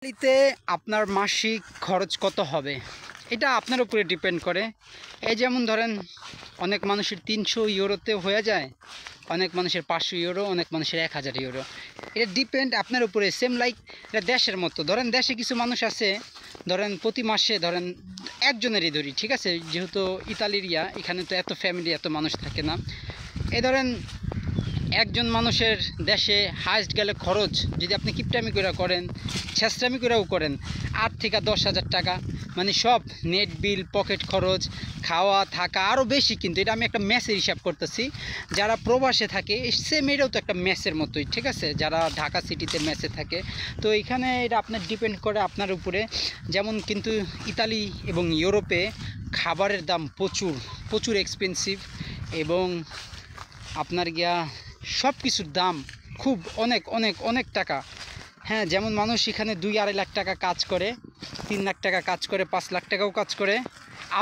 ইতালিতে আপনার মাসিক খরচ কত হবে এটা আপনার উপরে ডিপেন্ড করে। এই যেমন ধরেন অনেক মানুষের 300 ইউরোতে হয়ে যায়, অনেক মানুষের 500 ইউরো, অনেক মানুষের 1000 ইউরো। এটা ডিপেন্ড আপনার উপরে। সেম লাইক এটা দেশের মতো। ধরেন দেশে কিছু মানুষ আছে, ধরেন প্রতি মাসে ধরেন একজনেরই ধরি, ঠিক আছে, যেহেতু ইতালির এখানে তো এত ফ্যামিলি এত মানুষ থাকে না। এই ধরেন একজন মানুষের দেশে হাইস্ট গেলে খরচ যদি আপনি কিপটামি করে করেন, ছেঁচড়ামি করেও করেন, 8 থেকে 10,000 টাকা, মানে সব নেট বিল, পকেট খরচ, খাওয়া থাকা আরও বেশি। কিন্তু এটা আমি একটা মেসের হিসাব করতেছি। যারা প্রবাসে থাকে সেম এটাও তো একটা মেসের মতোই, ঠিক আছে, যারা ঢাকা সিটিতে মেসে থাকে। তো এখানে এটা আপনার ডিপেন্ড করে আপনার উপরে। যেমন কিন্তু ইতালি এবং ইউরোপে খাবারের দাম প্রচুর প্রচুর এক্সপেন্সিভ, এবং আপনার সব কিছুর দাম খুব অনেক অনেক অনেক টাকা। হ্যাঁ, যেমন মানুষ এখানে 2-2.5 লাখ টাকা কাজ করে, 3 লাখ টাকা কাজ করে, 5 লাখ টাকাও কাজ করে।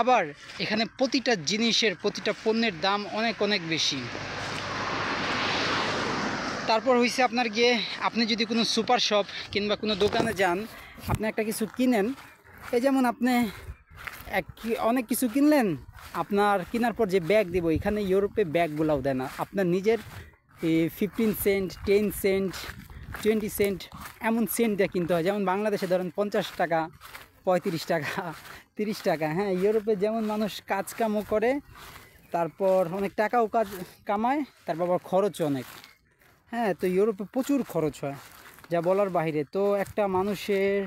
আবার এখানে প্রতিটা জিনিসের, প্রতিটা পণ্যের দাম অনেক অনেক বেশি। তারপর হয়েছে আপনার আপনি যদি কোনো সুপার শপ কিংবা কোনো দোকানে যান, আপনি একটা কিছু কিনেন, এই যেমন আপনি অনেক কিছু কিনলেন, আপনার কেনার পর যে ব্যাগ দেবো, এখানে ইউরোপে ব্যাগগুলোও দেয় না, আপনার নিজের 15 সেন্ট, 10 সেন্ট, 20 সেন্ট এমন সেন্ট দিয়ে কিনতে হয়। যেমন বাংলাদেশে ধরেন 50 টাকা, 35 টাকা, 30 টাকা। হ্যাঁ, ইউরোপে যেমন মানুষ কাজ কামও করে, তারপর অনেক টাকাও কামায়, তারপর আবার খরচও অনেক। হ্যাঁ, তো ইউরোপে প্রচুর খরচ হয়, যা বলার বাইরে। তো একটা মানুষের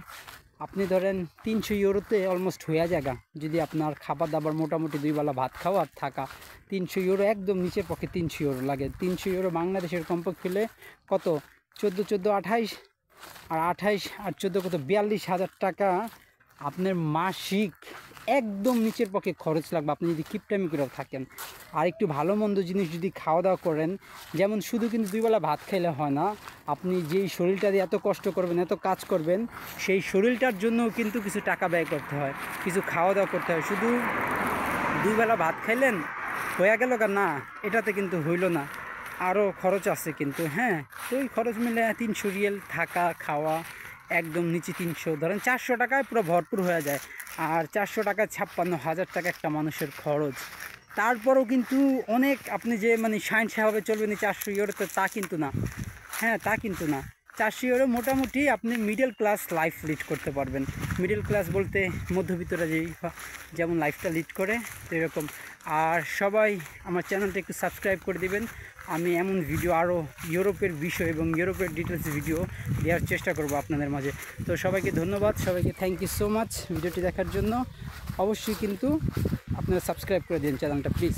আপনি ধরেন 300 ইউরোতে অলমোস্ট হয়ে জায়গা, যদি আপনার খাবার দাবার মোটামুটি 2 বেলা ভাত খাওয়া আর থাকা। 300 ইউরো একদম নিচের পক্ষে 300 ইউরো লাগে। 300 ইউরো বাংলাদেশের কমপক্ষে হলে কত, 14, 28, আর 28 আর 14 কত, 42,000 টাকা আপনার মাসিক একদম নিচের পক্ষে খরচ লাগবে, আপনি যদি কিপটামি করে থাকেন। আর একটু ভালো মন্দ জিনিস যদি খাওয়া দাওয়া করেন, যেমন শুধু কিন্তু 2 বেলা ভাত খাইলে হয় না, আপনি যেই শরীরটা দিয়ে এত কষ্ট করবেন, এত কাজ করবেন, সেই শরীরটার জন্যও কিন্তু কিছু টাকা ব্যয় করতে হয়, কিছু খাওয়া দাওয়া করতে হয়। শুধু 2 বেলা ভাত খাইলেন হয়ে গেল না, এটাতে কিন্তু হইল না, আরও খরচ আছে কিন্তু। হ্যাঁ, তো এই খরচ মিলে 300 রিয়েল থাকা খাওয়া, একদম নিচে 300, ধরেন 400 টাকায় পুরো ভরপুর হয়ে যায়। আর 400 টাকায় 56,000 টাকা একটা মানুষের খরচ। তারপরেও কিন্তু অনেক, আপনি যে মানে সেভাবে চলবেন 400 ইউরোতে, তা কিন্তু না। হ্যাঁ, তা কিন্তু না। 400 ইউরো মোটামুটি আপনি মিডল ক্লাস লাইফ লিড করতে পারবেন। মিডল ক্লাস বলতে মধ্যবিত্তরা যেমন লাইফটা লিড করে, তো এরকম। আর সবাই আমার চ্যানেলটা একটু সাবস্ক্রাইব করে দিবেন। আমি এমন ভিডিও আরও ইউরোপের বিষয় এবং ইউরোপের ডিটেলস ভিডিও দেওয়ার চেষ্টা করব আপনাদের মাঝে। তো সবাইকে ধন্যবাদ, সবাইকে থ্যাংক ইউ সো মাচ ভিডিওটি দেখার জন্য। অবশ্যই কিন্তু আপনারা সাবস্ক্রাইব করে দিন চ্যানেলটা, প্লিজ।